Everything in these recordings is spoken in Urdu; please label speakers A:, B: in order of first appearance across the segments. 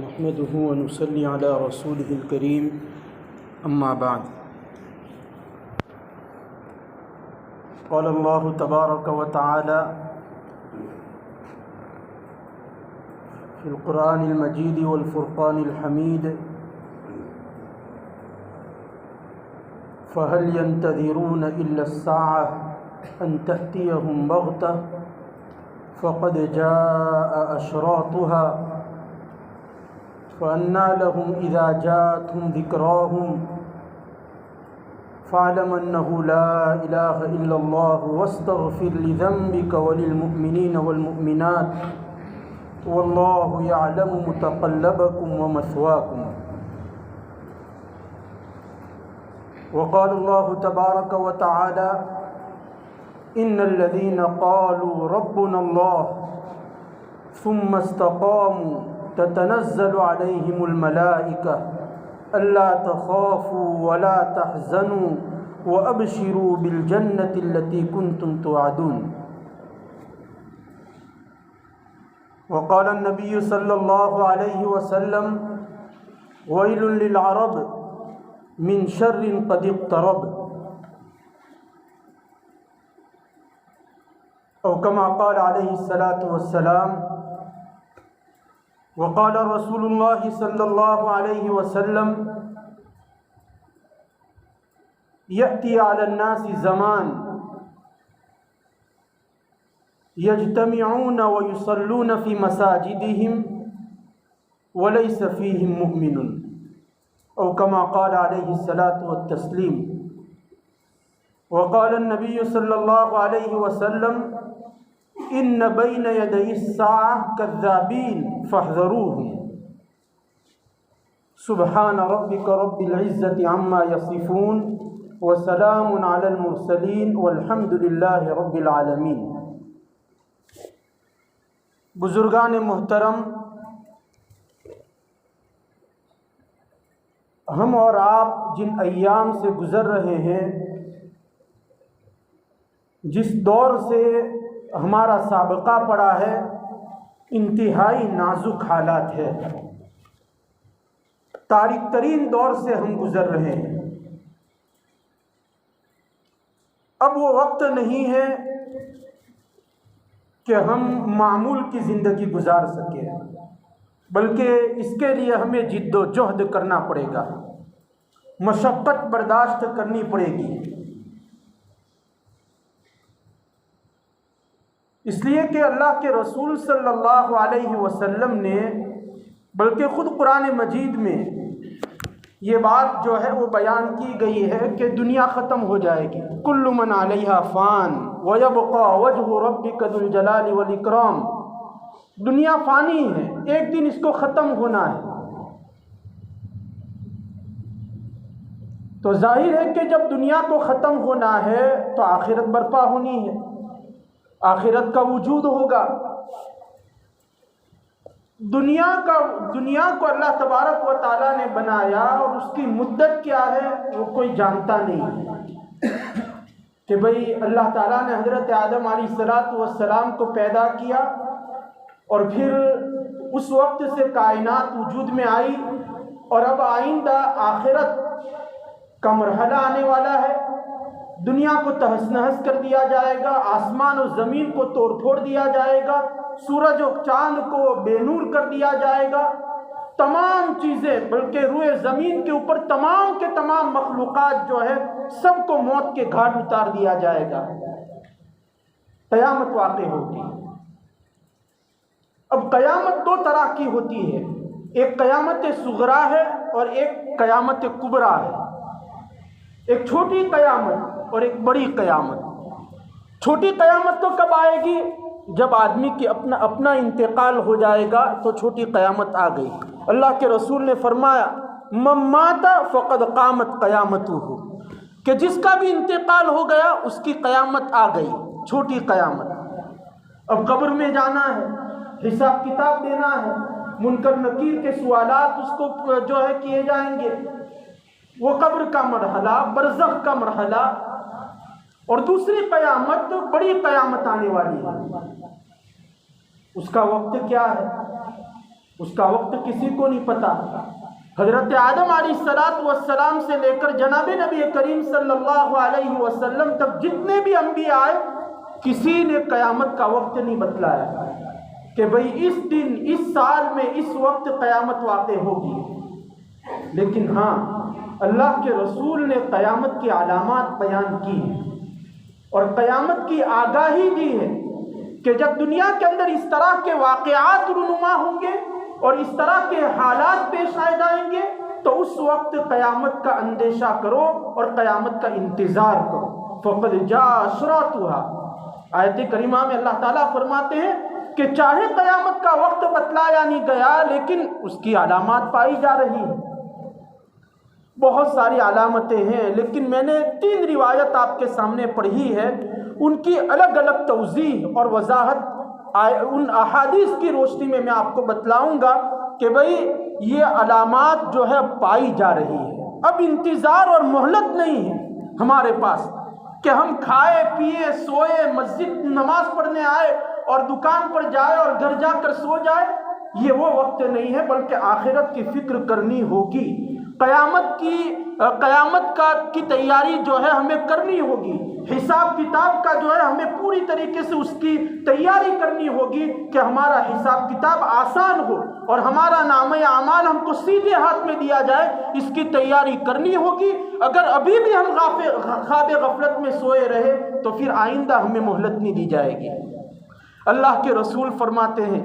A: نحمده ونصلي على رسوله الكريم أما بعد قال الله تبارك وتعالى في القرآن المجيد والفرقان الحميد فهل ينتظرون إلا الساعة أن تأتيهم بغتة فقد جاء أشراطها فأنى لهم إذا جاءتهم ذكراهم فاعلم أنه لا إله إلا الله واستغفر لذنبك وللمؤمنين والمؤمنات والله يعلم متقلبكم ومثواكم. وقال الله تبارك وتعالى إن الذين قالوا ربنا الله ثم استقاموا تتنزل عليهم الملائكة ألا تخافوا ولا تحزنوا وأبشروا بالجنة التي كنتم توعدون. وقال النبي صلى الله عليه وسلم ويل للعرب من شر قد اقترب أو كما قال عليه الصلاة والسلام. وقال رسول الله صلى الله عليه وسلم يأتي على الناس زمان يجتمعون ويصلون في مساجدهم وليس فيهم مؤمن أو كما قال عليه الصلاة والتسليم. وقال النبي صلى الله عليه وسلم إن بين يدي الساعة كذابين فاحذروهم. سبحان ربك رب العزة عما يصفون وسلام على المرسلين والحمد لله رب العالمين. بزرگان محترم، ہم اور آپ جن ایام سے گزر رہے ہیں، جس دور سے ہمارا سابقہ پڑا ہے، انتہائی نازک حالات ہے، تاریک ترین دور سے ہم گزر رہے ہیں. اب وہ وقت نہیں ہے کہ ہم معمول کی زندگی گزار سکیں، بلکہ اس کے لیے ہمیں جد و جہد کرنا پڑے گا، مشقت برداشت کرنی پڑے گی. اس لیے کہ اللہ کے رسول صلی اللہ علیہ وسلم نے بلکہ خود قرآن مجید میں یہ بات جو ہے وہ بیان کی گئی ہے کہ دنیا ختم ہو جائے گی. کل من علیہا فان ویبقى وجہ ربک ذو الجلال والاکرام. دنیا فانی ہے، ایک دن اس کو ختم ہونا ہے. تو ظاہر ہے کہ جب دنیا کو ختم ہونا ہے تو آخرت برپا ہونی ہے، آخرت کا وجود ہوگا. دنیا کو اللہ تبارک و تعالیٰ نے بنایا اور اس کی مدت کیا ہے وہ کوئی جانتا نہیں کہ بھئی اللہ تعالیٰ نے حضرت آدم علیہ السلام کو پیدا کیا اور پھر اس وقت سے کائنات وجود میں آئی اور اب آئندہ آخرت کا مرحلہ آنے والا ہے. دنیا کو تہس نہس کر دیا جائے گا، آسمان و زمین کو توڑ پھوڑ دیا جائے گا، سورج و چاند کو بے نور کر دیا جائے گا. تمام چیزیں بلکہ روئے زمین کے اوپر تمام کے تمام مخلوقات جو ہے سب کو موت کے گھاٹ اتار دیا جائے گا. قیامت واقع ہوگی. اب قیامت دو طرح کی ہوتی ہے، ایک قیامت صغریٰ ہے اور ایک قیامت کبریٰ ہے. ایک چھوٹی قیامت اور ایک بڑی قیامت. چھوٹی قیامت تو کب آئے گی؟ جب آدمی کی اپنا انتقال ہو جائے گا تو چھوٹی قیامت آ گئی. اللہ کے رسول نے فرمایا من مات فقد قامت قیامتہ، کہ جس کا بھی انتقال ہو گیا اس کی قیامت آ گئی، چھوٹی قیامت. اب قبر میں جانا ہے، حساب کتاب دینا ہے، منکر نکیر کے سوالات اس کو جو ہے کیے جائیں گے. وہ قبر کا مرحلہ، برزخ کا مرحلہ. اور دوسری قیامت، بڑی قیامت آنے والی ہے. اس کا وقت کیا ہے؟ اس کا وقت کسی کو نہیں پتا۔ حضرت آدم علیہ السلام سے لے کر جناب نبی کریم صلی اللہ علیہ وسلم تک جتنے بھی انبیاء آئے، کسی نے قیامت کا وقت نہیں بتلایا کہ بھئی اس دن، اس سال میں، اس وقت قیامت واقع ہوگی۔ لیکن ہاں، اللہ کے رسول نے قیامت کی علامات بیان کی ہیں اور قیامت کی آگاہی دی ہے کہ جب دنیا کے اندر اس طرح کے واقعات رونما ہوں گے اور اس طرح کے حالات پیش آئے جائیں گے تو اس وقت قیامت کا اندیشہ کرو اور قیامت کا انتظار کرو۔ فَقَدْ جَاءَ أَشْرَاطُهَا، آیت کریمہ میں اللہ تعالیٰ فرماتے ہیں کہ چاہے قیامت کا وقت بتلایا نہیں گیا لیکن اس کی علامات پائی جا رہی ہیں۔ بہت ساری علامتیں ہیں، لیکن میں نے 3 روایت آپ کے سامنے پڑھی ہے، ان کی الگ الگ توضیح اور وضاحت ان احادیث کی روشنی میں آپ کو بتلاؤں گا کہ بھئی یہ علامات جو ہے پائی جا رہی ہے۔ اب انتظار اور مہلت نہیں ہے ہمارے پاس کہ ہم کھائے پیے سوئے، مسجد نماز پڑھنے آئے اور دکان پر جائے اور گھر جا کر سو جائے، یہ وہ وقت نہیں ہے، بلکہ آخرت کی فکر کرنی ہوگی۔ قیامت کی تیاری جو ہے ہمیں کرنی ہوگی، حساب کتاب کا جو ہے ہمیں پوری طریقے سے اس کی تیاری کرنی ہوگی کہ ہمارا حساب کتاب آسان ہو اور ہمارا نامہ اعمال ہم کو سیدھے ہاتھ میں دیا جائے، اس کی تیاری کرنی ہوگی۔ اگر ابھی بھی ہم خواب غفلت میں سوئے رہے تو پھر آئندہ ہمیں مہلت نہیں دی جائے گی۔ اللہ کے رسول فرماتے ہیں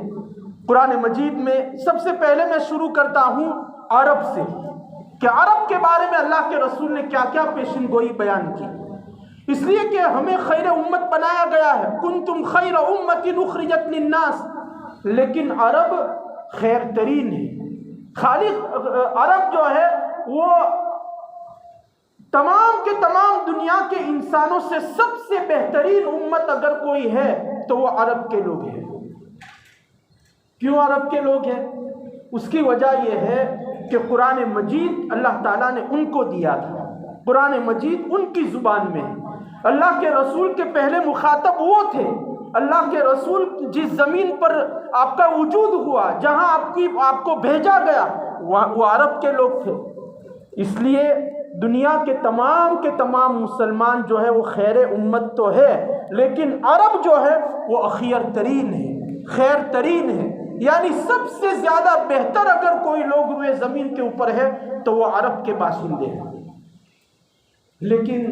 A: قرآن مجید میں، سب سے پہلے میں شروع کرتا ہوں عرب سے، کہ عرب کے بارے میں اللہ کے رسول نے کیا کیا پیشن گوئی بیان کی، اس لیے کہ ہمیں خیر امت بنایا گیا ہے، کنتم خیر امت اخرجت للناس، لیکن عرب خیر ترین ہے۔ خالق عرب جو ہے وہ تمام کے تمام دنیا کے انسانوں سے سب سے بہترین امت اگر کوئی ہے تو وہ عرب کے لوگ ہیں۔ کیوں عرب کے لوگ ہیں؟ اس کی وجہ یہ ہے کہ قرآن مجید اللہ تعالیٰ نے ان کو دیا تھا، قرآن مجید ان کی زبان میں ہے۔ اللہ کے رسول کے پہلے مخاطب وہ تھے، اللہ کے رسول جس زمین پر آپ کا وجود ہوا، جہاں آپ کو بھیجا گیا، وہ عرب کے لوگ تھے۔ اس لیے دنیا کے تمام مسلمان جو ہے وہ خیر امت تو ہے، لیکن عرب جو ہے وہ اخیر ترین ہے، خیر ترین ہے، یعنی سب سے زیادہ بہتر اگر کوئی لوگ ہوئے زمین کے اوپر ہے تو وہ عرب کے باشندے ہیں۔ لیکن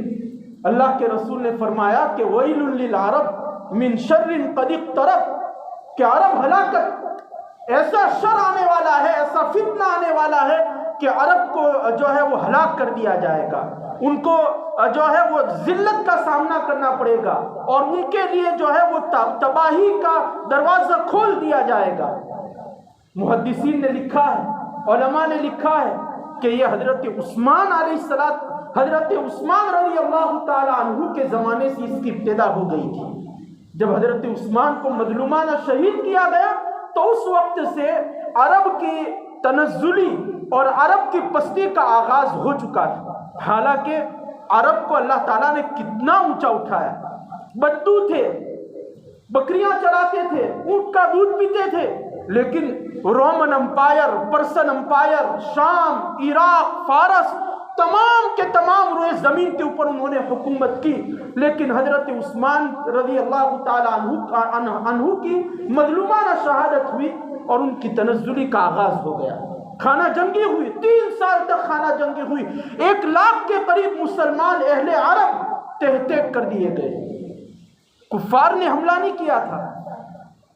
A: اللہ کے رسول نے فرمایا کہ ویل للعرب من شر قد اقترب، کہ عرب ہلاکت، ایسا شر آنے والا ہے، ایسا فتنہ آنے والا ہے کہ عرب کو جو ہے وہ ہلاک کر دیا جائے گا، ان کو جو ہے وہ ذلت کا سامنا کرنا پڑے گا اور ان کے لیے جو ہے وہ تباہی کا دروازہ کھول دیا جائے گا۔ محدثین نے لکھا ہے، علماء نے لکھا ہے کہ یہ حضرت عثمان حضرت عثمان رضی اللہ تعالی عنہ کے زمانے سے اس کی ابتدا ہو گئی تھی۔ جب حضرت عثمان کو مظلومانہ شہید کیا گیا تو اس وقت سے عرب کی تنزلی اور عرب کی پستی کا آغاز ہو چکا تھا۔ حالانکہ عرب کو اللہ تعالیٰ نے کتنا اونچا اٹھایا، بدو تھے، بکریاں چراتے تھے، اونٹ کا دودھ پیتے تھے، لیکن رومن امپائر، پرسن امپائر، شام، عراق، فارس، تمام کے تمام روئے زمین کے اوپر انہوں نے حکومت کی، لیکن حضرت عثمان رضی اللہ تعالی عنہ کی مظلومانہ شہادت ہوئی اور ان کی تنزلی کا آغاز ہو گیا۔ خانہ جنگی ہوئی، 3 سال تک خانہ جنگی ہوئی، 1 لاکھ کے قریب مسلمان اہل عرب تہتے کر دیے گئے۔ کفار نے حملہ نہیں کیا تھا،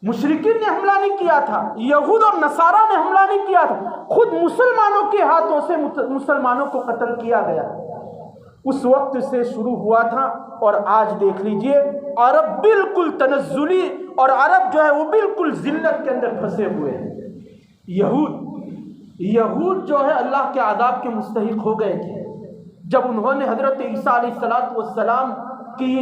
A: مشرکین نے حملہ نہیں کیا تھا، یہود اور نصارہ نے حملہ نہیں کیا تھا، خود مسلمانوں کے ہاتھوں سے مسلمانوں کو قتل کیا گیا۔ اس وقت سے شروع ہوا تھا اور آج دیکھ لیجئے عرب بالکل تنزلی اور عرب جو ہے وہ بالکل ذلت کے اندر پھنسے ہوئے ہیں۔ یہود جو ہے اللہ کے عذاب کے مستحق ہو گئے تھے جب انہوں نے حضرت عیسیٰ علیہ السلام کی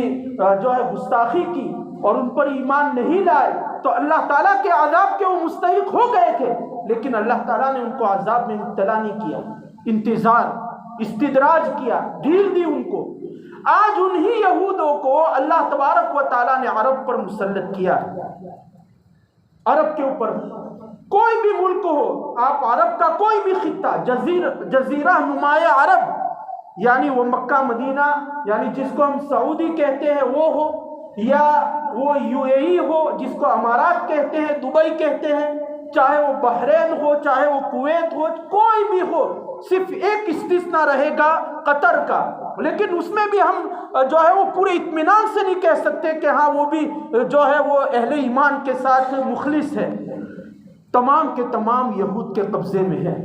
A: جو ہے گستاخی کی اور ان پر ایمان نہیں لائے تو اللہ تعالیٰ کے عذاب کے وہ مستحق ہو گئے تھے، لیکن اللہ تعالیٰ نے ان کو عذاب میں مبتلا نہیں کیا، انتظار، استدراج کیا، ڈھیل دی ان کو۔ آج انہی یہودوں کو اللہ تبارک و تعالیٰ نے عرب پر مسلط کیا، عرب کے اوپر کوئی بھی ملک ہو، آپ عرب کا کوئی بھی خطہ، جزیرہ نمایاں عرب، یعنی وہ مکہ مدینہ، یعنی جس کو ہم سعودی کہتے ہیں وہ ہو، یا وہ UAE ہو جس کو امارات کہتے ہیں، دبئی کہتے ہیں، چاہے وہ بحرین ہو، چاہے وہ کویت ہو، کوئی بھی ہو، صرف ایک استثناء رہے گا قطر کا، لیکن اس میں بھی ہم جو ہے وہ پورے اطمینان سے نہیں کہہ سکتے کہ ہاں وہ بھی جو ہے وہ اہل ایمان کے ساتھ مخلص ہے۔ تمام کے تمام یہود کے قبضے میں ہے،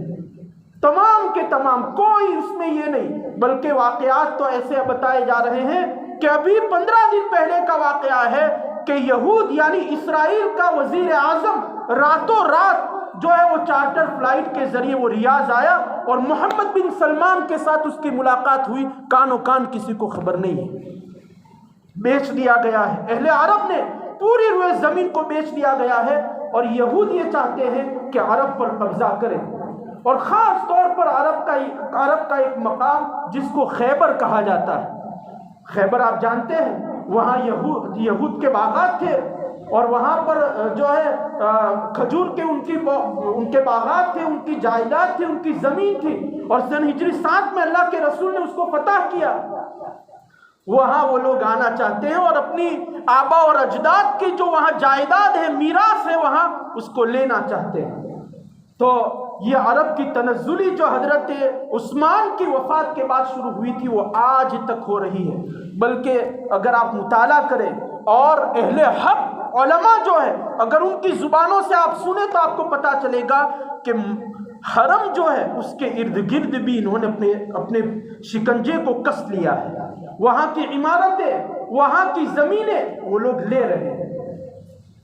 A: تمام کے تمام، کوئی اس میں یہ نہیں، بلکہ واقعات تو ایسے بتائے جا رہے ہیں کہ ابھی 15 دن پہلے کا واقعہ ہے کہ یہود یعنی اسرائیل کا وزیر اعظم راتوں رات جو ہے وہ چارٹر فلائٹ کے ذریعے وہ ریاض آیا اور محمد بن سلمان کے ساتھ اس کی ملاقات ہوئی، کانوں کان کسی کو خبر نہیں ہے، بیچ دیا گیا ہے، اہل عرب نے پوری روئے زمین کو بیچ دیا گیا ہے، اور یہود یہ چاہتے ہیں کہ عرب پر قبضہ کریں، اور خاص طور پر عرب کا ایک مقام جس کو خیبر کہا جاتا ہے۔ خیبر آپ جانتے ہیں، وہاں یہود کے باغات تھے، اور وہاں پر جو ہے کھجور کے ان کے باغات تھے، ان کی جائیداد تھی، ان کی زمین تھی، اور سن ہجری 7 میں اللہ کے رسول نے اس کو فتح کیا۔ وہاں وہ لوگ آنا چاہتے ہیں اور اپنی آبا اور اجداد کی جو وہاں جائیداد ہے، میراث ہے، وہاں اس کو لینا چاہتے ہیں۔ تو یہ عرب کی تنزلی جو حضرت عثمان کی وفات کے بعد شروع ہوئی تھی، وہ آج تک ہو رہی ہے، بلکہ اگر آپ مطالعہ کریں اور اہل حق علماء جو ہے اگر ان کی زبانوں سے آپ سنیں تو آپ کو پتہ چلے گا کہ حرم جو ہے اس کے ارد گرد بھی انہوں نے اپنے شکنجے کو کس لیا ہے، وہاں کی عمارتیں، وہاں کی زمینیں وہ لوگ لے رہے ہیں۔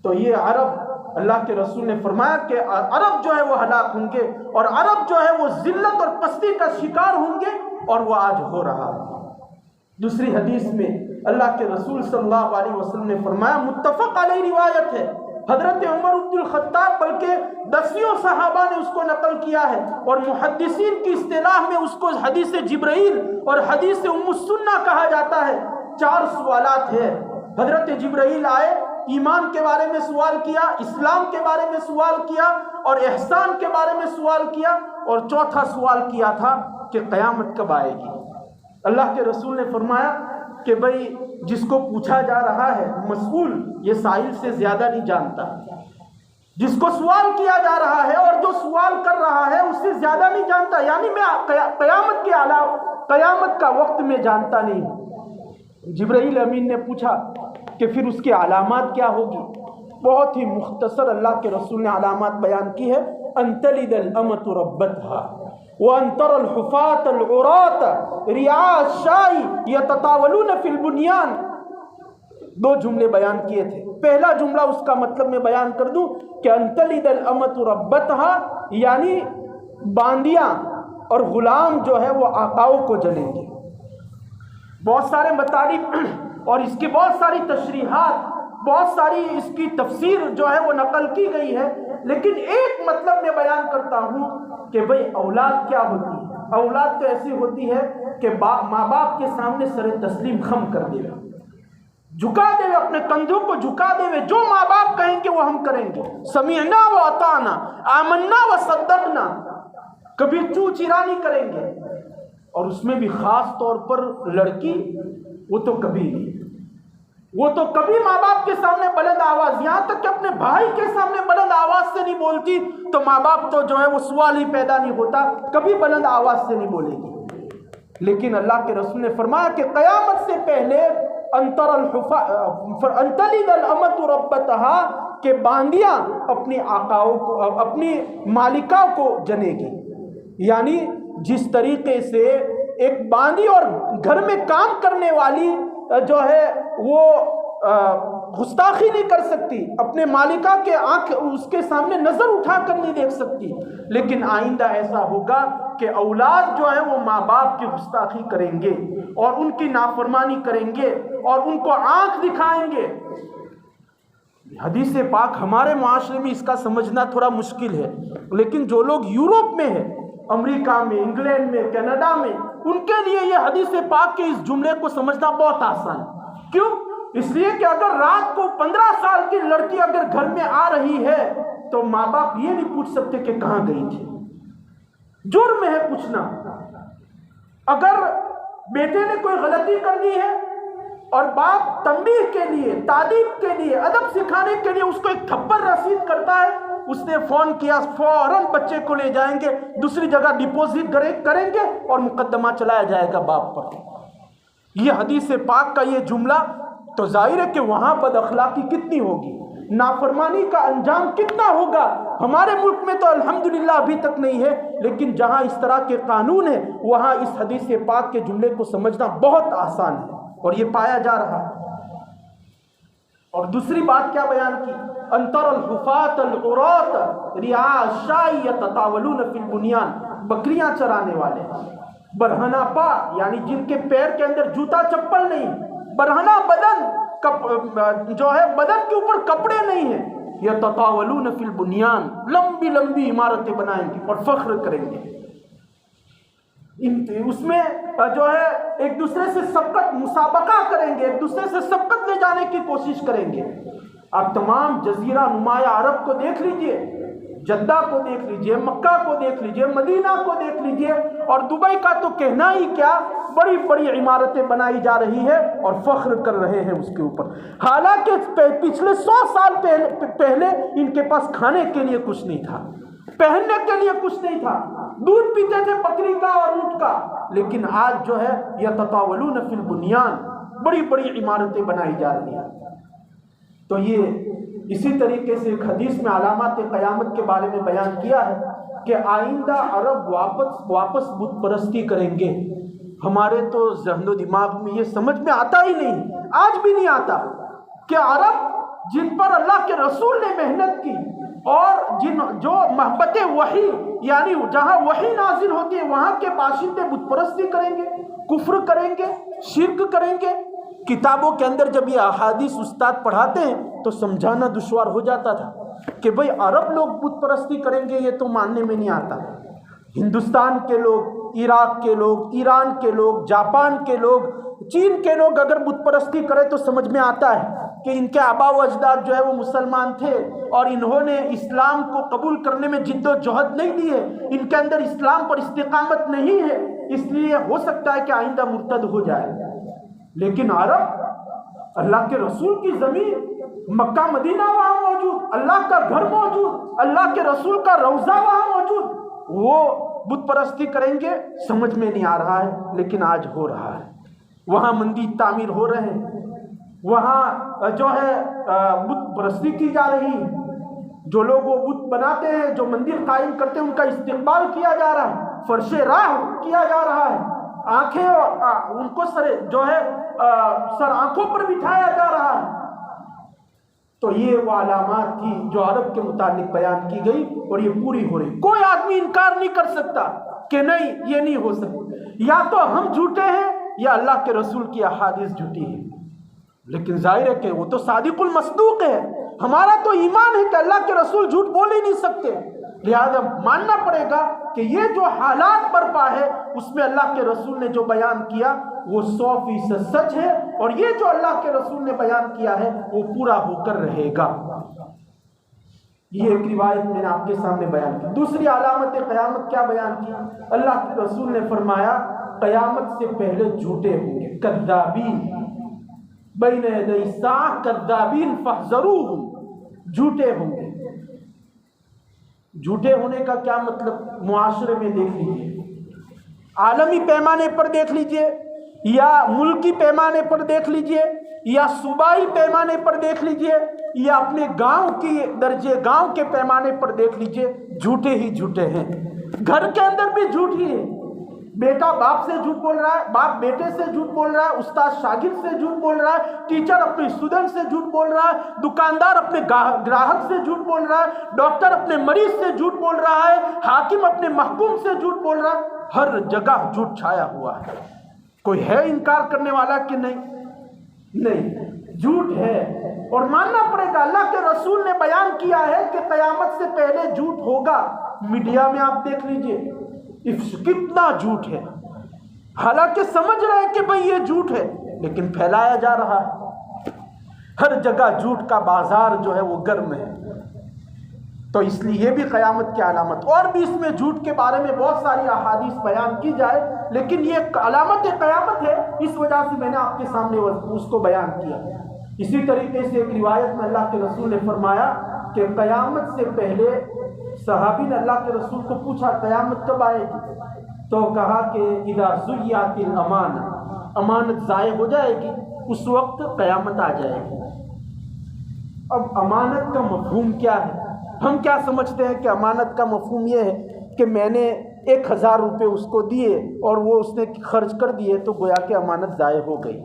A: تو یہ عرب، اللہ کے رسول نے فرمایا کہ عرب جو ہے وہ ہلاک ہوں گے، اور عرب جو ہے وہ ذلت اور پستی کا شکار ہوں گے، اور وہ آج ہو رہا ہے۔ دوسری حدیث میں اللہ کے رسول صلی اللہ علیہ وسلم نے فرمایا، متفق علیہ روایت ہے، حضرت عمر بن الخطاب بلکہ 10 صحابہ نے اس کو نقل کیا ہے، اور محدثین کی اصطلاح میں اس کو حدیث جبرائیل اور حدیث ام السنہ کہا جاتا ہے۔ 4 سوالات ہیں، حضرت جبرائیل آئے، ایمان کے بارے میں سوال کیا، اسلام کے بارے میں سوال کیا، اور احسان کے بارے میں سوال کیا، اور چوتھا سوال کیا تھا کہ قیامت کب آئے گی۔ اللہ کے رسول نے فرمایا کہ بھئی جس کو پوچھا جا رہا ہے مسئول یہ سائل سے زیادہ نہیں جانتا، جس کو سوال کیا جا رہا ہے اور جو سوال کر رہا ہے اس سے زیادہ نہیں جانتا، یعنی میں قیامت کے علاوہ قیامت کا وقت میں جانتا نہیں ہوں۔ جبرائیل امین نے پوچھا کہ پھر اس کی علامات کیا ہوگی؟ بہت ہی مختصر اللہ کے رسول نے علامات بیان کی ہے، ان تلد الامۃ ربتها وان ترى الحفاة العراة رعاء الشاة يتطاولون في البنيان۔ 2 جملے بیان کیے تھے، پہلا جملہ اس کا مطلب میں بیان کر دوں کہ ان تلد الامۃ ربتها، یعنی باندیاں اور غلام جو ہے وہ آقاؤں کو جنیں گے۔ بہت سارے مطالب اور اس کی بہت ساری تشریحات، بہت ساری اس کی تفسیر جو ہے وہ نقل کی گئی ہے، لیکن ایک مطلب میں بیان کرتا ہوں کہ بھئی اولاد کیا ہوتی ہے؟ اولاد تو ایسی ہوتی ہے کہ ماں باپ کے سامنے سر تسلیم خم کر دے گا، جھکا دے گا، اپنے کندھوں کو جھکا دے گا، جو ماں باپ کہیں گے وہ ہم کریں گے، سمعنا و اطعنا، آمنا و صدقنا، کبھی چوں چرا نہیں کریں گے۔ اور اس میں بھی خاص طور پر لڑکی، وہ تو کبھی نہیں، وہ تو کبھی ماں باپ کے سامنے بلند آواز، یہاں تک کہ اپنے بھائی کے سامنے بلند آواز سے نہیں بولتی، تو ماں باپ تو جو ہے وہ سوال ہی پیدا نہیں ہوتا، کبھی بلند آواز سے نہیں بولے گی۔ لیکن اللہ کے رسول نے فرمایا کہ قیامت سے پہلے ان تلد الامۃ ربتها، کہ باندیاں اپنی آقاؤں کو، اپنی مالکہ کو جنے گی، یعنی جس طریقے سے ایک باندی اور گھر میں کام کرنے والی جو ہے وہ گستاخی نہیں کر سکتی، اپنے مالکہ کے آنکھ اس کے سامنے نظر اٹھا کر نہیں دیکھ سکتی، لیکن آئندہ ایسا ہوگا کہ اولاد جو ہے وہ ماں باپ کی گستاخی کریں گے اور ان کی نافرمانی کریں گے اور ان کو آنکھ دکھائیں گے۔ حدیث پاک ہمارے معاشرے میں اس کا سمجھنا تھوڑا مشکل ہے، لیکن جو لوگ یورپ میں ہیں، امریکہ میں، انگلینڈ میں، کینیڈا میں، ان کے لیے یہ حدیث پاک کے اس جملے کو سمجھنا بہت آسان ہے۔ کیوں؟ اس لیے کہ اگر رات کو 15 سال کی لڑکی اگر گھر میں آ رہی ہے تو ماں باپ یہ نہیں پوچھ سکتے کہ کہاں گئی تھی. جرم ہے پوچھنا. اگر بیٹے نے کوئی غلطی کرنی ہے اور باپ تنبیہ کے لیے، تعلیم کے لیے، ادب سکھانے کے لیے اس کو ایک تھپڑ رسید کرتا ہے، اس نے فون کیا، فوراً بچے کو لے جائیں گے، دوسری جگہ ڈپوزٹ کریں گے اور مقدمہ چلایا جائے گا باپ پر. یہ حدیث پاک کا یہ جملہ تو ظاہر ہے کہ وہاں بد اخلاقی کتنی ہوگی، نافرمانی کا انجام کتنا ہوگا. ہمارے ملک میں تو الحمدللہ ابھی تک نہیں ہے، لیکن جہاں اس طرح کے قانون ہیں وہاں اس حدیث پاک کے جملے کو سمجھنا بہت آسان ہے اور یہ پایا جا رہا ہے. اور دوسری بات کیا بیان کی؟ انتر الحفاة العراة رعاء الشاء یتطاولون فی البنیان. بکریاں چرانے والے، برہنہ پا یعنی جن کے پیر کے اندر جوتا چپل نہیں، برہنہ بدن جو ہے بدن کے اوپر کپڑے نہیں ہیں، یتطاولون فی البنیان، لمبی لمبی عمارتیں بنائیں گے اور فخر کریں گے. اس میں جو ہے ایک دوسرے سے سبقت مسابقہ کریں گے، ایک دوسرے سے سبقت لے جانے کی کوشش کریں گے. آپ تمام جزیرہ نمایاں عرب کو دیکھ لیجئے، جدہ کو دیکھ لیجئے، مکہ کو دیکھ لیجئے، مدینہ کو دیکھ لیجئے، اور دبئی کا تو کہنا ہی کیا، بڑی بڑی عمارتیں بنائی جا رہی ہے اور فخر کر رہے ہیں اس کے اوپر. حالانکہ پچھلے 100 سال پہلے ان کے پاس کھانے کے لیے کچھ نہیں تھا، پہننے کے لیے کچھ نہیں تھا، دودھ پیتے تھے بکری کا اور اونٹ کا. لیکن آج جو ہے یتطاولون فی البنیان، بڑی بڑی عمارتیں بنائی جا رہی ہیں. تو یہ اسی طریقے سے ایک حدیث میں علامات قیامت کے بارے میں بیان کیا ہے کہ آئندہ عرب واپس بت پرستی کریں گے. ہمارے تو ذہن و دماغ میں یہ سمجھ میں آتا ہی نہیں، آج بھی نہیں آتا کہ عرب جن پر اللہ کے رسول نے محنت کی اور جو محبت وحی یعنی جہاں وحی نازل ہوتی ہے وہاں کے باشندے بت پرستی کریں گے، کفر کریں گے، شرک کریں گے. کتابوں کے اندر جب یہ احادیث استاد پڑھاتے ہیں تو سمجھانا دشوار ہو جاتا تھا کہ بھئی عرب لوگ بت پرستی کریں گے، یہ تو ماننے میں نہیں آتا. ہندوستان کے لوگ، عراق کے لوگ، ایران کے لوگ، جاپان کے لوگ، چین کے لوگ اگر بت پرستی کریں تو سمجھ میں آتا ہے کہ ان کے آبا و اجداد جو ہے وہ مسلمان تھے اور انہوں نے اسلام کو قبول کرنے میں جد و جہد نہیں دی ہے، ان کے اندر اسلام پر استقامت نہیں ہے، اس لیے ہو سکتا ہے کہ آئندہ مرتد ہو جائے. لیکن عرب، اللہ کے رسول کی زمین، مکہ مدینہ وہاں موجود، اللہ کا گھر موجود، اللہ کے رسول کا روضہ وہاں موجود، وہ بت پرستی کریں گے؟ سمجھ میں نہیں آ رہا ہے، لیکن آج ہو رہا ہے. وہاں مندر تعمیر ہو رہے ہیں، وہاں جو ہے بت پرستی کی جا رہی ہے. جو لوگ وہ بت بناتے ہیں، جو مندر قائم کرتے ہیں، ان کا استقبال کیا جا رہا ہے، فرش راہ کیا جا رہا ہے، آنکھیں ان کو سر آنکھوں پر بٹھایا جا رہا ہے. تو یہ وہ علامات تھی جو عرب کے متعلق بیان کی گئی اور یہ پوری ہو رہی. کوئی آدمی انکار نہیں کر سکتا کہ نہیں یہ نہیں ہو سکتا. یا تو ہم جھوٹے ہیں یا اللہ کے رسول کی احادیث جھوٹی ہے. لیکن ظاہر ہے کہ وہ تو صادق المصدوق ہے. ہمارا تو ایمان ہے کہ اللہ کے رسول جھوٹ بول ہی نہیں سکتے، لہذا ماننا پڑے گا کہ یہ جو حالات برپا ہے اس میں اللہ کے رسول نے جو بیان کیا وہ 100% سچ ہے، اور یہ جو اللہ کے رسول نے بیان کیا ہے وہ پورا ہو کر رہے گا. یہ ایک روایت میں نے آپ کے سامنے بیان کی. دوسری علامت قیامت کیا بیان کی؟ اللہ کے رسول نے فرمایا قیامت سے پہلے جھوٹے ہوں گے، کذابین بین یدی الساعہ کذابین فاحذروہم، جھوٹے ہوں گے. جھوٹے ہونے کا کیا مطلب؟ معاشرے میں دیکھ لیجیے، عالمی پیمانے پر دیکھ لیجیے، یا ملکی پیمانے پر دیکھ لیجیے، یا صوبائی پیمانے پر دیکھ لیجیے، یا اپنے گاؤں کی گاؤں کے پیمانے پر دیکھ لیجیے، جھوٹے ہی جھوٹے ہیں. گھر کے اندر بھی جھوٹ ہی ہے. بیٹا باپ سے جھوٹ بول رہا ہے، باپ بیٹے سے جھوٹ بول رہا ہے، استاد شاگرد سے جھوٹ بول رہا ہے، ٹیچر اپنے اسٹوڈنٹ سے جھوٹ بول رہا ہے، دکاندار اپنے گراہک سے جھوٹ بول رہا ہے، ڈاکٹر اپنے مریض سے جھوٹ بول رہا ہے، حاکم اپنے محکوم سے جھوٹ بول رہا ہے. ہر جگہ جھوٹ چھایا ہوا ہے. کوئی ہے انکار کرنے والا کہ نہیں، جھوٹ ہے اور ماننا پڑے گا. اللہ کے رسول نے بیان کیا ہے کہ قیامت سے پہلے جھوٹ ہوگا. میڈیا میں آپ دیکھ لیجئے کتنا جھوٹ ہے، حالانکہ سمجھ رہے ہیں کہ بھئی یہ جھوٹ ہے لیکن پھیلایا جا رہا ہے. ہر جگہ جھوٹ کا بازار جو ہے وہ گرم ہے. تو اس لیے یہ بھی قیامت کی علامت. اور بھی اس میں جھوٹ کے بارے میں بہت ساری احادیث بیان کی جائے، لیکن یہ علامت قیامت ہے، اس وجہ سے میں نے آپ کے سامنے اس کو بیان کیا. اسی طریقے سے ایک روایت میں اللہ کے رسول نے فرمایا کہ قیامت سے پہلے صحابی نے اللہ کے رسول کو پوچھا قیامت کب آئے گی؟ تو کہا کہ اذا ضیعت الامانہ، امانت ضائع ہو جائے گی اس وقت قیامت آ جائے گی. اب امانت کا مفہوم کیا ہے؟ ہم کیا سمجھتے ہیں کہ امانت کا مفہوم یہ ہے کہ میں نے 1000 روپے اس کو دیے اور وہ اس نے خرچ کر دیے تو گویا کہ امانت ضائع ہو گئی.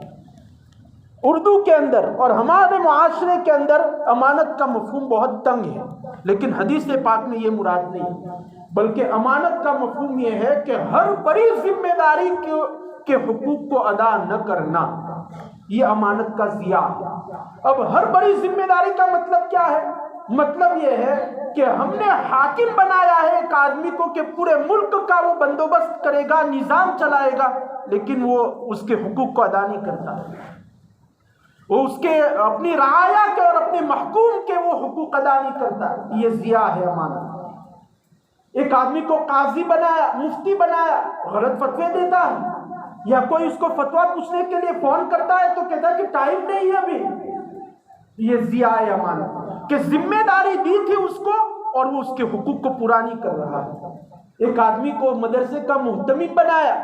A: اردو کے اندر اور ہمارے معاشرے کے اندر امانت کا مفہوم بہت تنگ ہے، لیکن حدیث پاک میں یہ مراد نہیں، بلکہ امانت کا مفہوم یہ ہے کہ ہر بڑی ذمہ داری کے حقوق کو ادا نہ کرنا، یہ امانت کا ضیاع ہے. اب ہر بڑی ذمہ داری کا مطلب کیا ہے؟ مطلب یہ ہے کہ ہم نے حاکم بنایا ہے ایک آدمی کو کہ پورے ملک کا وہ بندوبست کرے گا، نظام چلائے گا، لیکن وہ اس کے حقوق کو ادا نہیں کرتا، وہ اس کے اپنی رعایا کے اور اپنے محکوم کے وہ حقوق ادا نہیں کرتا. یہ ضیاع ہے امانت. ایک آدمی کو قاضی بنایا، مفتی بنایا، غلط فتوے دیتا ہے، یا کوئی اس کو فتویٰ پوچھنے کے لیے فون کرتا ہے تو کہتا ہے کہ ٹائم نہیں ہے ابھی. یہ ضیاع ہے امانت کہ ذمہ داری دی تھی اس کو اور وہ اس کے حقوق کو پورا نہیں کر رہا ہے. ایک آدمی کو مدرسے کا محتمم بنایا،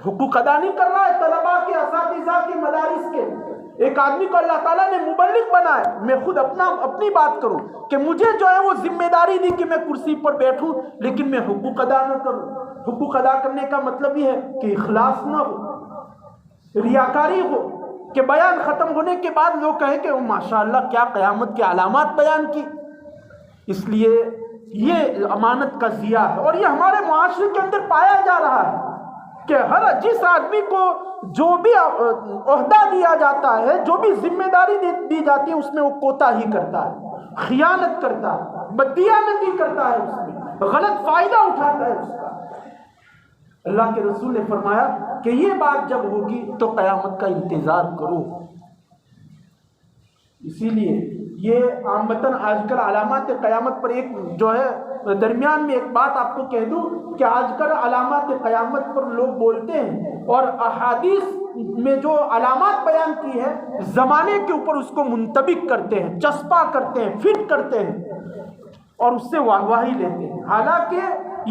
A: حقوق ادا نہیں کر رہا ہے طلباء کے، اساتذہ کے، مدارس کے. ایک آدمی کو اللہ تعالیٰ نے مبلغ بنایا. میں خود اپنی بات کروں کہ مجھے جو ہے وہ ذمہ داری دی کہ میں کرسی پر بیٹھوں لیکن میں حقوق ادا نہ کروں. حقوق ادا کرنے کا مطلب یہ ہے کہ اخلاص نہ ہو، ریاکاری ہو، کہ بیان ختم ہونے کے بعد لوگ کہیں کہ ماشاءاللہ کیا قیامت کی علامات بیان کی. اس لیے یہ امانت کا ضیاع ہے، اور یہ ہمارے معاشرے کے اندر پایا جا رہا ہے کہ جس آدمی کو جو بھی عہدہ دیا جاتا ہے، جو بھی ذمہ داری دی جاتی ہے، اس میں وہ کوتاہی کرتا ہے، خیانت کرتا ہے، بددیانتی کرتا ہے، اس میں غلط فائدہ اٹھاتا ہے اس کا. اللہ کے رسول نے فرمایا کہ یہ بات جب ہوگی تو قیامت کا انتظار کرو. اسی لیے یہ عامتاً آج کل علامات قیامت پر ایک جو ہے درمیان میں ایک بات آپ کو کہہ دوں کہ آج کل علامات قیامت پر لوگ بولتے ہیں اور احادیث میں جو علامات بیان کی ہے زمانے کے اوپر اس کو منطبق کرتے ہیں، چسپا کرتے ہیں، فٹ کرتے ہیں اور اس سے واہواہی لیتے ہیں. حالانکہ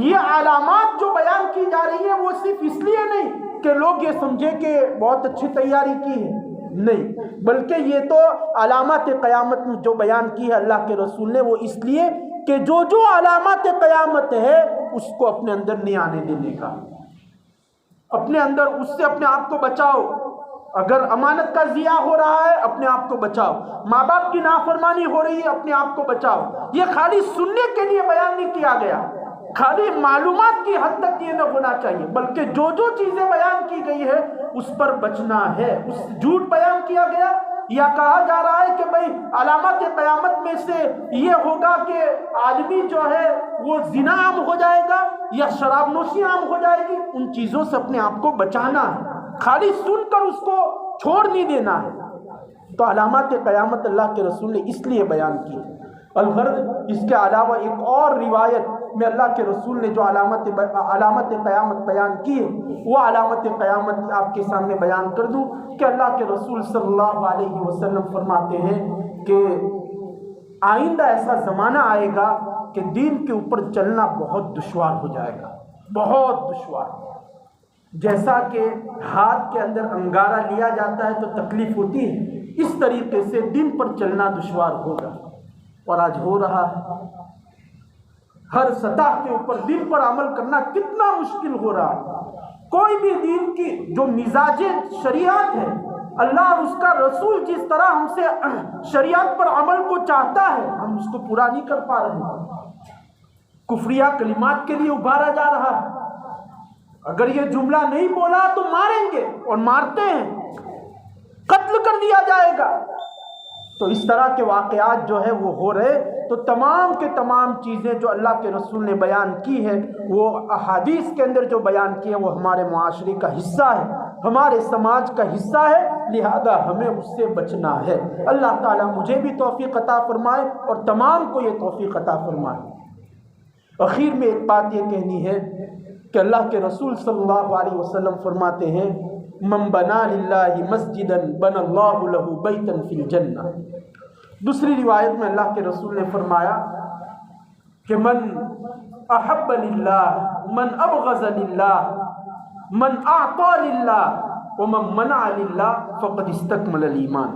A: یہ علامات جو بیان کی جا رہی ہے وہ صرف اس لیے نہیں کہ لوگ یہ سمجھے کہ بہت اچھی تیاری کی ہے، نہیں، بلکہ یہ تو علامات قیامت میں جو بیان کی ہے اللہ کے رسول نے وہ اس لیے کہ جو علامات قیامت ہے اس کو اپنے اندر نہیں آنے دینے کا، اپنے اندر اس سے اپنے آپ کو بچاؤ. اگر امانت کا ضیاع ہو رہا ہے اپنے آپ کو بچاؤ، ماں باپ کی نافرمانی ہو رہی ہے اپنے آپ کو بچاؤ. یہ خالی سننے کے لیے بیان نہیں کیا گیا، خالی معلومات کی حد تک یہ نہ ہونا چاہیے، بلکہ جو چیزیں بیان کی گئی ہے اس پر بچنا ہے. اس جھوٹ بیان کیا گیا یا کہا جا رہا ہے کہ بھئی علامات قیامت میں سے یہ ہوگا کہ آدمی جو ہے وہ زنا عام ہو جائے گا یا شراب نوشی عام ہو جائے گی، ان چیزوں سے اپنے آپ کو بچانا ہے، خالی سن کر اس کو چھوڑ نہیں دینا ہے. تو علامات قیامت اللہ کے رسول نے اس لیے بیان کی. الغرض اس کے علاوہ ایک اور روایت میں اللہ کے رسول نے جو علامت قیامت بیان کی ہے وہ علامت قیامت آپ کے سامنے بیان کر دوں کہ اللہ کے رسول صلی اللہ علیہ وسلم فرماتے ہیں کہ آئندہ ایسا زمانہ آئے گا کہ دین کے اوپر چلنا بہت دشوار ہو جائے گا، بہت دشوار. جیسا کہ ہاتھ کے اندر انگارہ لیا جاتا ہے تو تکلیف ہوتی ہے، اس طریقے سے دین پر چلنا دشوار ہوگا، اور آج ہو رہا ہے. ہر سطح کے اوپر دین پر عمل کرنا کتنا مشکل ہو رہا ہے. کوئی بھی دین کی جو مزاج شریعت ہے، اللہ اور اس کا رسول جس طرح ہم سے شریعت پر عمل کو چاہتا ہے ہم اس کو پورا نہیں کر پا رہے ہیں. کفریہ کلمات کے لیے ابھارا جا رہا ہے، اگر یہ جملہ نہیں بولا تو ماریں گے، اور مارتے ہیں، قتل کر دیا جائے گا. تو اس طرح کے واقعات جو ہے وہ ہو رہے. تو تمام کے تمام چیزیں جو اللہ کے رسول نے بیان کی ہے وہ احادیث کے اندر جو بیان کی ہے وہ ہمارے معاشرے کا حصہ ہے، ہمارے سماج کا حصہ ہے. لہذا ہمیں اس سے بچنا ہے۔ اللہ تعالیٰ مجھے بھی توفیق عطا فرمائے اور تمام کو یہ توفیق عطا فرمائے۔ اخیر میں ایک بات یہ کہنی ہے کہ اللہ کے رسول صلی اللہ علیہ وسلم فرماتے ہیں من بنا للہ مسجدا بنى اللہ له بیتا فی الجنہ۔ دوسری روایت میں اللہ کے رسول نے فرمایا کہ من احب للہ من ابغض للہ من اعطى للہ ومن منع للہ فقد استکمل الایمان۔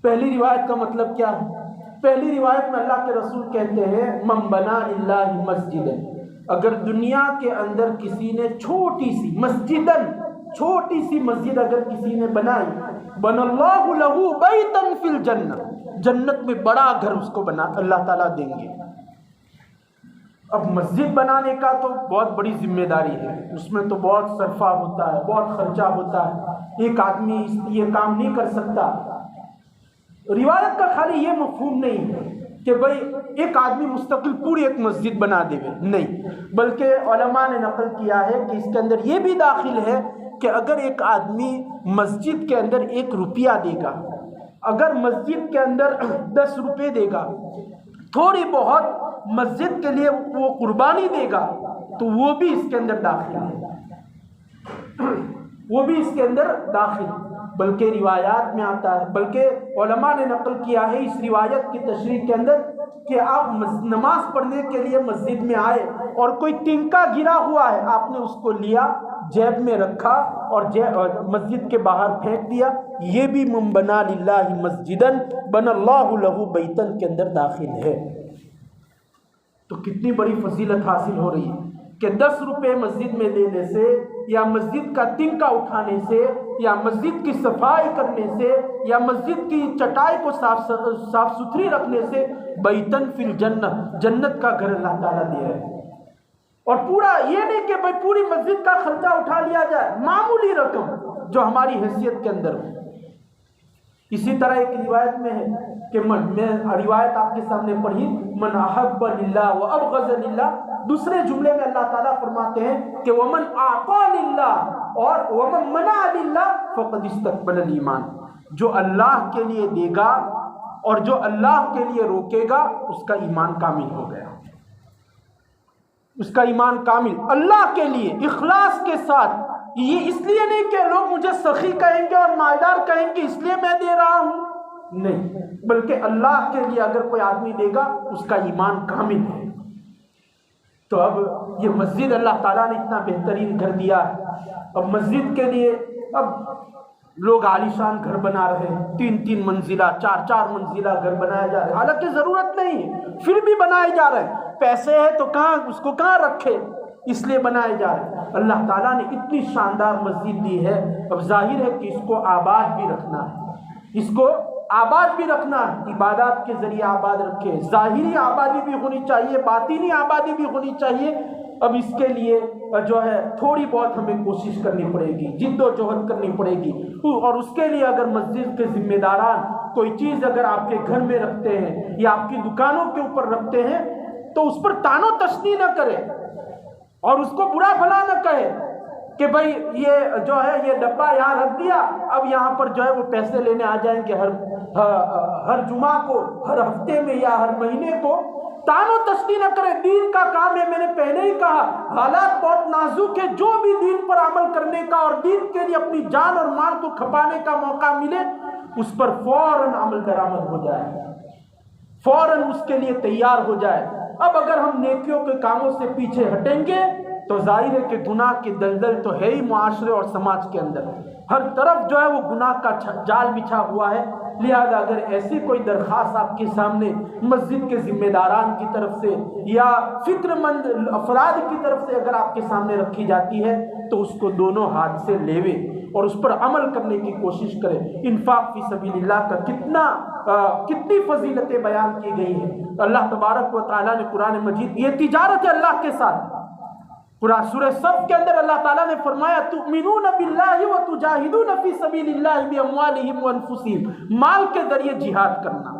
A: پہلی روایت کا مطلب کیا ہے؟ پہلی روایت میں اللہ کے رسول کہتے ہیں من بنا للہ مسجدا، اگر دنیا کے اندر کسی نے چھوٹی سی مسجد اگر کسی نے بنائی، بن اللہ لہ بیتا فی الجنہ، جنت میں بڑا گھر اس کو بنا اللہ تعالیٰ دیں گے۔ اب مسجد بنانے کا تو بہت بڑی ذمہ داری ہے، اس میں تو بہت صرفہ ہوتا ہے، بہت خرچہ ہوتا ہے، ایک آدمی یہ کام نہیں کر سکتا۔ روایت کا خالی یہ مفہوم نہیں ہے کہ بھئی ایک آدمی مستقل پوری ایک مسجد بنا دے گا، نہیں، بلکہ علماء نے نقل کیا ہے کہ اس کے اندر یہ بھی داخل ہے کہ اگر ایک آدمی مسجد کے اندر 1 روپیہ دے گا، اگر مسجد کے اندر 10 روپے دے گا، تھوڑی بہت مسجد کے لیے وہ قربانی دے گا، تو وہ بھی اس کے اندر داخل ہے، وہ بھی اس کے اندر داخل ہے۔ بلکہ روایات میں آتا ہے، بلکہ علماء نے نقل کیا ہے اس روایت کی تشریح کے اندر کہ آپ نماز پڑھنے کے لیے مسجد میں آئے اور کوئی تنکا گرا ہوا ہے، آپ نے اس کو لیا، جیب میں رکھا اور مسجد کے باہر پھینک دیا، یہ بھی من بنا للہ مسجدا بنى اللہ لہ بیتا کے اندر داخل ہے۔ تو کتنی بڑی فضیلت حاصل ہو رہی ہے کہ 10 روپے مسجد میں دینے سے، یا مسجد کا تنکا اٹھانے سے، یا مسجد کی صفائی کرنے سے، یا مسجد کی چٹائی کو صاف ستھری رکھنے سے بیتن فی الجنہ، جنت کا گھر اللہ تعالیٰ دے رہے ہیں۔ اور پورا یہ نہیں کہ بھائی پوری مسجد کا خرچہ اٹھا لیا جائے، معمولی رقم جو ہماری حیثیت کے اندر ہو۔ اسی طرح ایک روایت میں ہے کہ میں روایت آپ کے سامنے پڑھی، من احب للہ و ابغض للہ، دوسرے جملے میں اللہ تعالیٰ فرماتے ہیں کہ ومن اعطى للہ اور ومن منع للہ فقد استکمل الایمان، جو اللہ کے لیے دے گا اور جو اللہ کے لیے روکے گا اس کا ایمان کامل ہو گیا، اس کا ایمان کامل اللہ کے لیے اخلاص کے ساتھ۔ یہ اس لیے نہیں کہ لوگ مجھے سخی کہیں گے اور مالدار کہیں گے اس لیے میں دے رہا ہوں، نہیں، بلکہ اللہ کے لیے اگر کوئی آدمی دے گا اس کا ایمان کامل ہے۔ تو اب یہ مسجد اللہ تعالیٰ نے اتنا بہترین گھر دیا ہے، اب مسجد کے لیے اب لوگ عالیشان گھر بنا رہے ہیں، 3 منزلہ 4 منزلہ گھر بنایا جا رہا ہے، حالانکہ ضرورت نہیں ہے، پھر بھی بنائے جا رہے ہیں، پیسے ہے تو کہاں اس کو کہاں رکھے، اس لیے بنائے جا رہے ہیں۔ اللہ تعالیٰ نے اتنی شاندار مسجد دی ہے، اب ظاہر ہے کہ اس کو آباد بھی رکھنا ہے، اس کو آباد بھی رکھنا ہے، عبادات کے ذریعے آباد رکھے، ظاہری آبادی بھی ہونی چاہیے، باطنی آبادی بھی ہونی چاہیے۔ اب اس کے لیے جو ہے تھوڑی بہت ہمیں کوشش کرنی پڑے گی، جد و جہد کرنی پڑے گی، اور اس کے لیے اگر مسجد کے ذمہ داران کوئی چیز اگر آپ کے گھر میں رکھتے ہیں یا آپ کی دکانوں کے اوپر رکھتے ہیں تو اس پر تان و تشنیع نہ کرے اور اس کو برا بھلا نہ کہے کہ بھائی یہ جو ہے یہ ڈبہ یہاں رکھ دیا، اب یہاں پر جو ہے وہ پیسے لینے آ جائیں گے ہر جمعہ کو، ہر ہفتے میں یا ہر مہینے کو۔ تان و تشنیع نہ کرے، دین کا کام ہے، میں نے پہلے ہی کہا حالات بہت نازک ہے، جو بھی دین پر عمل کرنے کا اور دین کے لیے اپنی جان اور مال کو کھپانے کا موقع ملے اس پر فوراً عمل درآمد ہو جائے، فوراً اس کے لیے تیار ہو جائے۔ اب اگر ہم نیکیوں کے کاموں سے پیچھے ہٹیں گے تو ظاہر ہے کہ گناہ کی دلدل تو ہے ہی معاشرے اور سماج کے اندر، ہر طرف جو ہے وہ گناہ کا جال بچھا ہوا ہے۔ لہذا اگر ایسی کوئی درخواست آپ کے سامنے مسجد کے ذمہ داران کی طرف سے یا فکر مند افراد کی طرف سے اگر آپ کے سامنے رکھی جاتی ہے تو اس کو دونوں ہاتھ سے لیوے اور اس پر عمل کرنے کی کوشش کرے۔ انفاق فی سبیل اللہ کا کتنی فضیلتیں بیان کی گئی ہیں۔ اللہ تبارک و تعالیٰ نے قرآن مجید، یہ تجارت ہے اللہ کے ساتھ، قرآن سورہ صف کے اندر اللہ تعالیٰ نے فرمایا تؤمنون باللہ وتجاہدون فی سبیل اللہ باموالہم وانفسہم، مال کے ذریعے جہاد کرنا،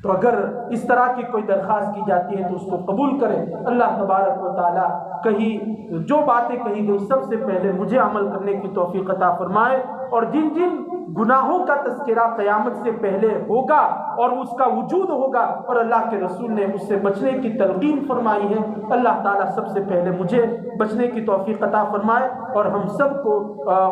A: تو اگر اس طرح کی کوئی درخواست کی جاتی ہے تو اس کو قبول کریں. اللہ تبارک و تعالیٰ کہیں جو باتیں کہی گئی سب سے پہلے مجھے عمل کرنے کی توفیق عطا فرمائے، اور جن جن گناہوں کا تذکرہ قیامت سے پہلے ہوگا اور اس کا وجود ہوگا اور اللہ کے رسول نے اس سے بچنے کی تلقین فرمائی ہے، اللہ تعالیٰ سب سے پہلے مجھے بچنے کی توفیق عطا فرمائے اور ہم سب کو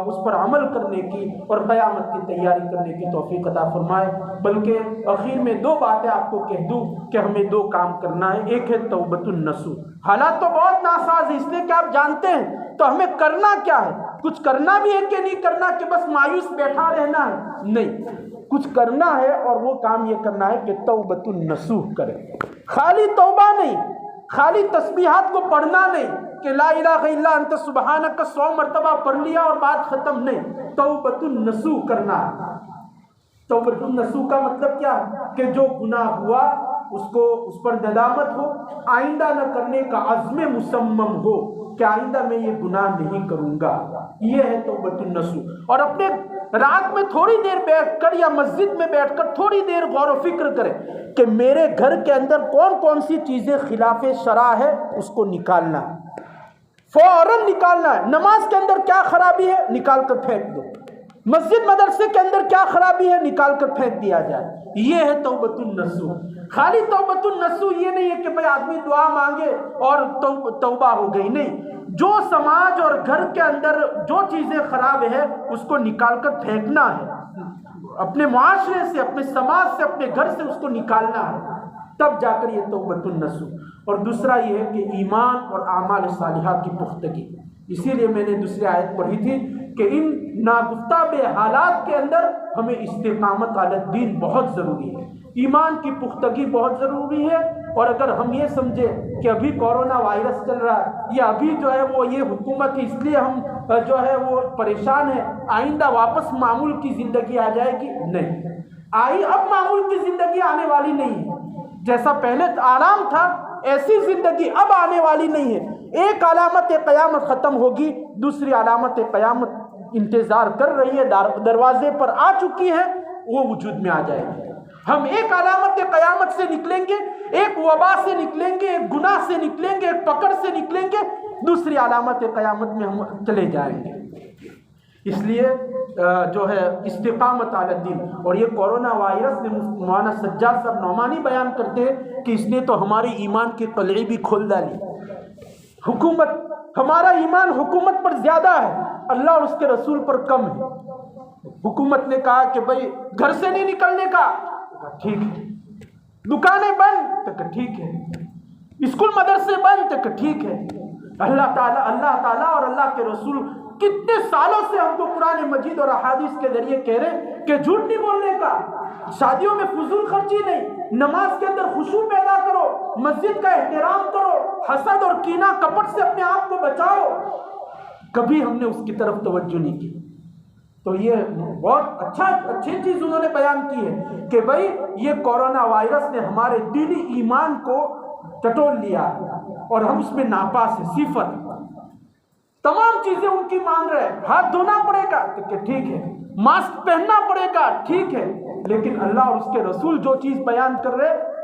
A: اس پر عمل کرنے کی اور قیامت کی تیاری کرنے کی توفیق عطا فرمائے. بلکہ آخر میں دو باتیں آپ کو کہہ دوں کہ ہمیں دو کام کرنا ہے. ایک ہے توبۃ النصوح. حالات تو بہت ناساز ہیں، اس لیے کہ آپ جانتے ہیں تو ہمیں کرنا کیا ہے. کچھ کرنا بھی ہے کہ نہیں کرنا کہ بس مایوس بیٹھا رہنا ہے، نہیں، کچھ کرنا ہے اور وہ کام یہ کرنا ہے کہ توبۃ النصوح کریں. خالی توبہ نہیں، خالی تسبیحات کو پڑھنا نہیں کہ لا الہ الا انت سبحانک 100 مرتبہ پڑھ لیا اور بات ختم، نہیں، توبۃ النصوح کرنا ہے. توبۃ النصوح کا مطلب کیا ہے کہ جو گناہ ہوا اس پر ندامت ہو، آئندہ نہ کرنے کا عزم مصمم ہو کہ آئندہ میں یہ گناہ نہیں کروں گا. یہ ہے توبۃ النصوح. اور اپنے رات میں تھوڑی دیر بیٹھ کر یا مسجد میں بیٹھ کر تھوڑی دیر غور و فکر کریں کہ میرے گھر کے اندر کون کون سی چیزیں خلاف شرع ہے، اس کو نکالنا ہے، فوراً نکالنا ہے. نماز کے اندر کیا خرابی ہے، نکال کر پھینک دو. مسجد مدرسے کے اندر کیا خرابی ہے، نکال کر پھینک دیا جائے. یہ ہے توبۃ النصوح. خالی توبۃ النصوح یہ نہیں ہے کہ بھئی آدمی دعا مانگے اور توبہ ہو گئی، نہیں. جو سماج اور گھر کے اندر جو چیزیں خراب ہیں اس کو نکال کر پھینکنا ہے. اپنے معاشرے سے، اپنے سماج سے، اپنے گھر سے اس کو نکالنا ہے، تب جا کر یہ توبۃ النصوح. اور دوسرا یہ ہے کہ ایمان اور اعمال صالحہ کی پختگی. اسی لیے میں نے دوسری آیت پڑھی تھی کہ ان ناگفتہ حالات کے اندر ہمیں استقامت علی الدین بہت ضروری ہے، ایمان کی پختگی بہت ضروری ہے. اور اگر ہم یہ سمجھیں کہ ابھی کورونا وائرس چل رہا ہے یا ابھی جو ہے وہ یہ حکومت اس لیے ہم جو ہے وہ پریشان ہیں، آئندہ واپس معمول کی زندگی آ جائے گی، نہیں، اب معمول کی زندگی آنے والی نہیں ہے. جیسا پہلے آرام تھا ایسی زندگی اب آنے والی نہیں ہے. ایک علامت قیامت ختم ہوگی، دوسری علامت قیامت انتظار کر رہی ہے، دروازے پر آ چکی ہے، وہ وجود میں آ جائے گی. ہم ایک علامت قیامت سے نکلیں گے، ایک وبا سے نکلیں گے، ایک گناہ سے نکلیں گے، ایک پکڑ سے نکلیں گے، دوسری علامت قیامت میں ہم چلے جائیں گے. اس لیے جو ہے استقامت علی الدین. اور یہ کورونا وائرس نے مولانا سجاد صاحب نعمانی بیان کرتے ہیں کہ اس نے تو ہماری ایمان کی قلعی بھی کھول ڈالی. حکومت، ہمارا ایمان حکومت پر زیادہ ہے، اللہ اور اس کے رسول پر کم ہے. حکومت نے کہا کہ بھئی گھر سے نہیں نکلنے کا، ٹھیک ہے. دکانیں بند، تو ٹھیک ہے. اسکول مدرسے بند، تو ٹھیک ہے. اللہ تعالیٰ اور اللہ کے رسول کتنے سالوں سے ہم کو قرآن مجید اور احادیث کے ذریعے کہہ رہے کہ جھوٹ نہیں بولنے کا، شادیوں میں فضول خرچی نہیں، نماز کے اندر خشوع پیدا کرو، مسجد کا احترام کرو، حسد اور کینہ کپٹ سے اپنے آپ کو بچاؤ. کبھی ہم نے اس کی طرف توجہ نہیں کی. تو یہ بہت اچھی چیز انہوں نے بیان کی ہے کہ بھئی یہ کورونا وائرس نے ہمارے دینی ایمان کو ٹٹول لیا اور ہم اس میں ناپاس ہیں، صفر. تمام چیزیں ان کی مان رہے ہیں. ہاتھ دھونا پڑے گا کہ ٹھیک ہے، ماسک پہننا پڑے گا ٹھیک ہے، لیکن اللہ اور اس کے رسول جو چیز بیان کر رہے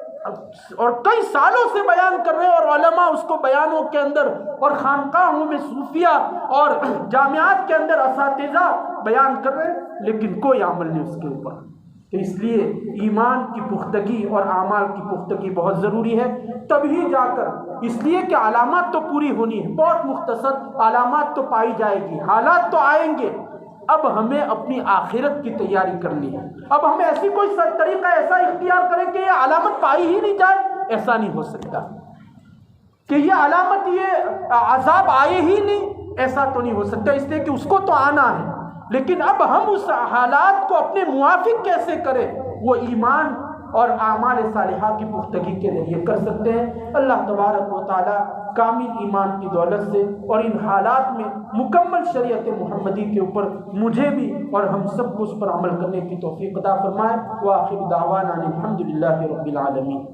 A: اور کئی سالوں سے بیان کر رہے اور علماء اس کو بیانوں کے اندر اور خانقاہوں میں صوفیہ اور جامعات کے اندر اساتذہ بیان کر رہے، لیکن کوئی عمل نہیں اس کے اوپر. تو اس لیے ایمان کی پختگی اور اعمال کی پختگی بہت ضروری ہے. تبھی جا کر، اس لیے کہ علامات تو پوری ہونی ہے، بہت مختصر علامات تو پائی جائے گی، حالات تو آئیں گے. اب ہمیں اپنی آخرت کی تیاری کرنی ہے. اب ہمیں ایسی کوئی طریقہ ایسا اختیار کریں کہ یہ علامت پائی ہی نہیں جائے، ایسا نہیں ہو سکتا. کہ یہ علامت، یہ عذاب آئے ہی نہیں، ایسا تو نہیں ہو سکتا. اس لیے کہ اس کو تو آنا ہے، لیکن اب ہم اس حالات کو اپنے موافق کیسے کریں، وہ ایمان اور اعمال صالحہ کی پختگی کے ذریعے کر سکتے ہیں. اللہ تبارک و تعالی کامل ایمان کی دولت سے اور ان حالات میں مکمل شریعت محمدی کے اوپر مجھے بھی اور ہم سب کو اس پر عمل کرنے کی توفیق عطا فرمائے. وآخر دعوانا الحمدللہ رب العالمین.